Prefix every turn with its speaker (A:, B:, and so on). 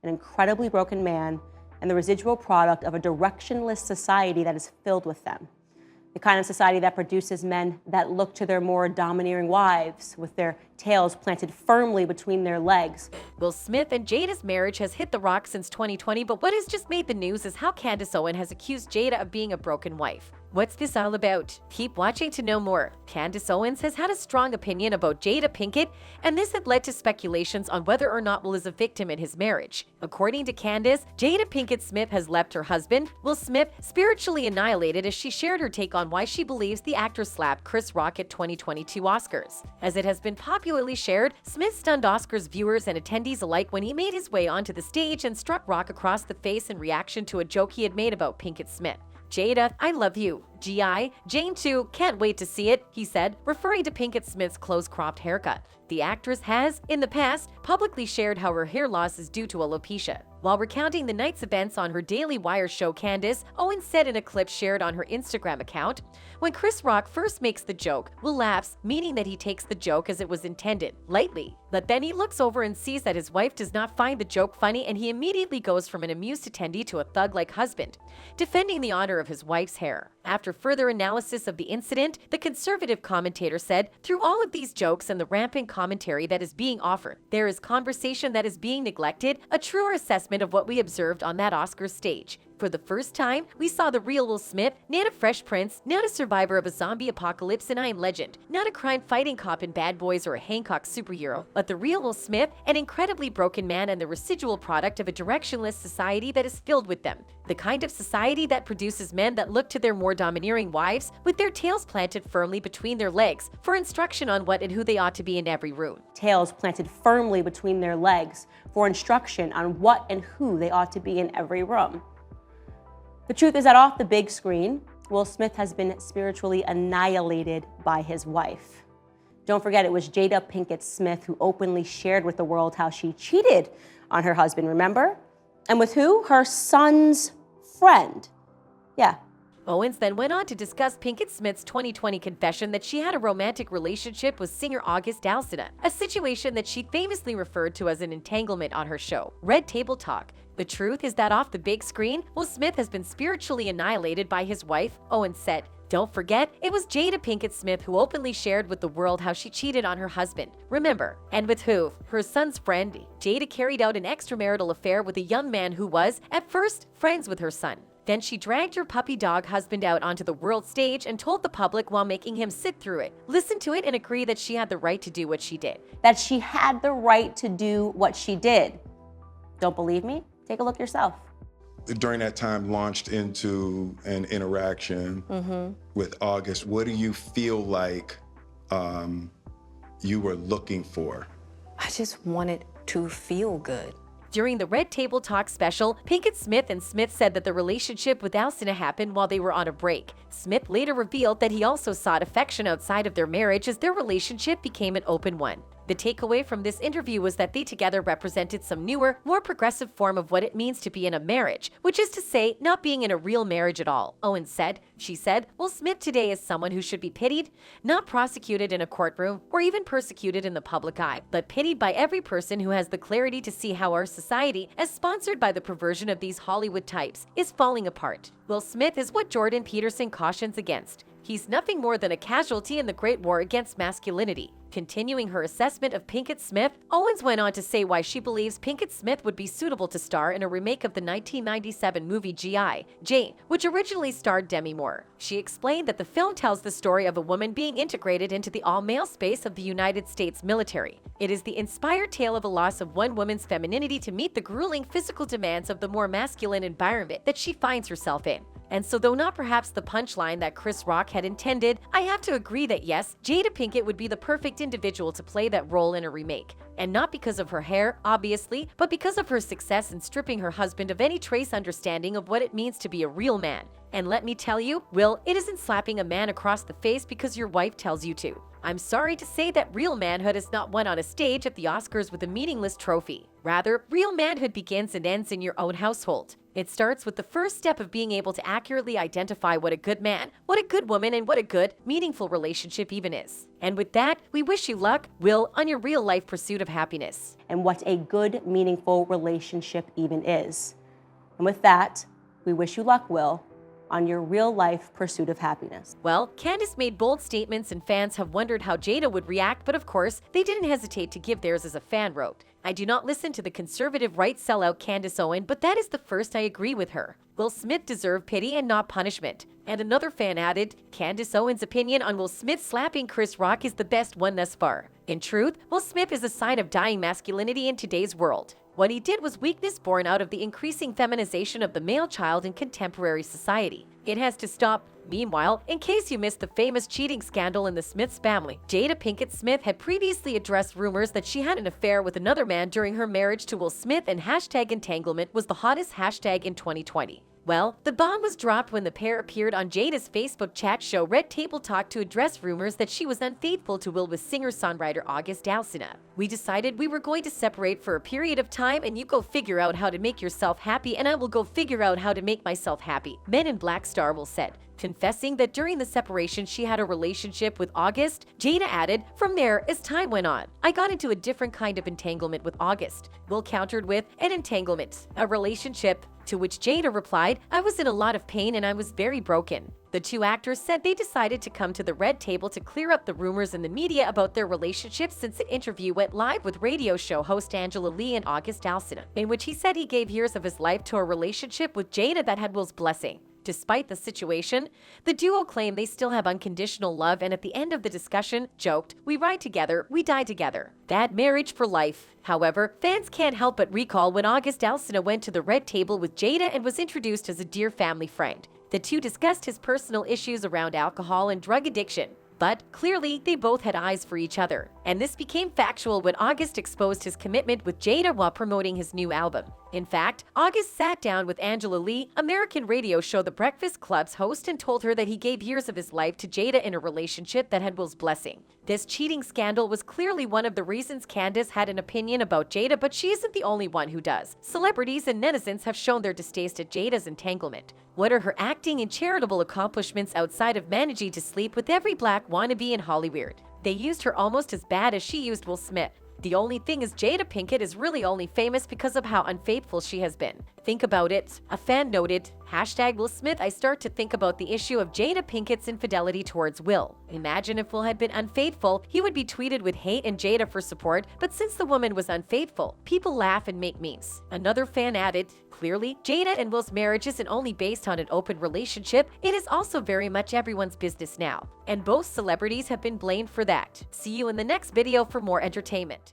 A: an incredibly broken man, and the residual product of a directionless society that is filled with them. The kind of society that produces men that look to their more domineering wives with their tails planted firmly between their legs.
B: Will Smith and Jada's marriage has hit the rocks since 2020, but what has just made the news is how Candace Owens has accused Jada of being a broken wife. What's this all about? Keep watching to know more. Candace Owens has had a strong opinion about Jada Pinkett, and this had led to speculations on whether or not Will is a victim in his marriage. According to Candace, Jada Pinkett Smith has left her husband, Will Smith, spiritually annihilated as she shared her take on why she believes the actor slapped Chris Rock at 2022 Oscars. As it has been popularly shared, Smith stunned Oscars viewers and attendees alike when he made his way onto the stage and struck Rock across the face in reaction to a joke he had made about Pinkett Smith. "Jada, I love you. G.I. Jane too, can't wait to see it," he said, referring to Pinkett Smith's close-cropped haircut. The actress has, in the past, publicly shared how her hair loss is due to alopecia. While recounting the night's events on her Daily Wire show, Candace Owens said in a clip shared on her Instagram account, "When Chris Rock first makes the joke, Will laughs, meaning that he takes the joke as it was intended, lightly. But then he looks over and sees that his wife does not find the joke funny, and he immediately goes from an amused attendee to a thug-like husband, defending the honor of his wife's hair." After further analysis of the incident, the conservative commentator said, "Through all of these jokes and the rampant commentary that is being offered, there is conversation that is being neglected, a truer assessment of what we observed on that Oscars stage. For the first time, we saw the real Will Smith, not a Fresh Prince, not a survivor of a zombie apocalypse in I Am Legend, not a crime-fighting cop in Bad Boys or a Hancock superhero, but the real Will Smith, an incredibly broken man and the residual product of a directionless society that is filled with them. The kind of society that produces men that look to their more domineering wives with their tails planted firmly between their legs for instruction on what and who they ought to be in every room."
A: Tails planted firmly between their legs for instruction on what and who they ought to be in every room. The truth is that off the big screen, Will Smith has been spiritually annihilated by his wife. Don't forget, it was Jada Pinkett Smith who openly shared with the world how she cheated on her husband, remember? And with who? Her son's friend. Yeah.
B: Owens then went on to discuss Pinkett Smith's 2020 confession that she had a romantic relationship with singer August Alsina, a situation that she famously referred to as an entanglement on her show, Red Table Talk. The truth is that off the big screen, Will Smith has been spiritually annihilated by his wife, Owens said. Don't forget, it was Jada Pinkett Smith who openly shared with the world how she cheated on her husband. Remember, and with who? Her son's friend. Jada carried out an extramarital affair with a young man who was, at first, friends with her son. Then she dragged her puppy dog husband out onto the world stage and told the public while making him sit through it, listen to it, and agree that she had the right to do what she did.
A: That she had the right to do what she did. Don't believe me? Take a look yourself.
C: During that time, launched into an interaction with August. What do you feel like you were looking for?
D: I just wanted to feel good.
B: During the Red Table Talk special, Pinkett Smith and Smith said that the relationship with Alsina happened while they were on a break. Smith later revealed that he also sought affection outside of their marriage as their relationship became an open one. The takeaway from this interview was that they together represented some newer, more progressive form of what it means to be in a marriage, which is to say, not being in a real marriage at all. Owens said, she said, Will Smith today is someone who should be pitied, not prosecuted in a courtroom or even persecuted in the public eye, but pitied by every person who has the clarity to see how our society, as sponsored by the perversion of these Hollywood types, is falling apart. Will Smith is what Jordan Peterson cautions against. He's nothing more than a casualty in the great war against masculinity. Continuing her assessment of Pinkett Smith, Owens went on to say why she believes Pinkett Smith would be suitable to star in a remake of the 1997 movie G.I. Jane, which originally starred Demi Moore. She explained that the film tells the story of a woman being integrated into the all-male space of the United States military. It is the inspired tale of a loss of one woman's femininity to meet the grueling physical demands of the more masculine environment that she finds herself in. And so though not perhaps the punchline that Chris Rock had intended, I have to agree that yes, Jada Pinkett would be the perfect individual to play that role in a remake. And not because of her hair, obviously, but because of her success in stripping her husband of any trace understanding of what it means to be a real man. And let me tell you, Will, it isn't slapping a man across the face because your wife tells you to. I'm sorry to say that real manhood is not won on a stage at the Oscars with a meaningless trophy. Rather, real manhood begins and ends in your own household. It starts with the first step of being able to accurately identify what a good man, what a good woman, and what a good, meaningful relationship even is. And with that, we wish you luck, Will, on your real-life pursuit of happiness.
A: and what a good, meaningful relationship even is. And with that, we wish you luck, Will, on your real-life pursuit of happiness.
B: Well, Candace made bold statements and fans have wondered how Jada would react, but of course, they didn't hesitate to give theirs as a fan wrote. I do not listen to the conservative right sellout Candace Owens, but that is the first I agree with her. Will Smith deserved pity and not punishment. And another fan added, Candace Owens' opinion on Will Smith slapping Chris Rock is the best one thus far. In truth, Will Smith is a sign of dying masculinity in today's world. What he did was weakness born out of the increasing feminization of the male child in contemporary society. It has to stop. Meanwhile, in case you missed the famous cheating scandal in the Smiths family, Jada Pinkett Smith had previously addressed rumors that she had an affair with another man during her marriage to Will Smith, and hashtag entanglement was the hottest hashtag in 2020. Well, the bomb was dropped when the pair appeared on Jada's Facebook chat show Red Table Talk to address rumors that she was unfaithful to Will with singer-songwriter August Alsina. We decided we were going to separate for a period of time, and you go figure out how to make yourself happy and I will go figure out how to make myself happy, Men in Black star Will said. Confessing that during the separation she had a relationship with August, Jada added, from there, as time went on, I got into a different kind of entanglement with August. Will countered with, an entanglement, a relationship, to which Jada replied, I was in a lot of pain and I was very broken. The two actors said they decided to come to the red table to clear up the rumors in the media about their relationship, since the interview went live with radio show host Angela Lee and August Alsina, in which he said he gave years of his life to a relationship with Jada that had Will's blessing. Despite the situation, the duo claimed they still have unconditional love, and at the end of the discussion, joked, we ride together, we die together. That marriage for life. However, fans can't help but recall when August Alsina went to the red table with Jada and was introduced as a dear family friend. The two discussed his personal issues around alcohol and drug addiction. But clearly, they both had eyes for each other. And this became factual when August exposed his commitment with Jada while promoting his new album. In fact, August sat down with Angela Lee, American radio show The Breakfast Club's host, and told her that he gave years of his life to Jada in a relationship that had Will's blessing. This cheating scandal was clearly one of the reasons Candace had an opinion about Jada, but she isn't the only one who does. Celebrities and netizens have shown their distaste at Jada's entanglement. What are her acting and charitable accomplishments outside of managing to sleep with every black wannabe in Hollywood? They used her almost as bad as she used Will Smith. The only thing is Jada Pinkett is really only famous because of how unfaithful she has been. Think about it. A fan noted, hashtag Will Smith, I start to think about the issue of Jada Pinkett's infidelity towards Will. Imagine if Will had been unfaithful, he would be tweeted with hate and Jada for support, but since the woman was unfaithful, people laugh and make memes. Another fan added, clearly, Jada and Will's marriage isn't only based on an open relationship, it is also very much everyone's business now. And both celebrities have been blamed for that. See you in the next video for more entertainment.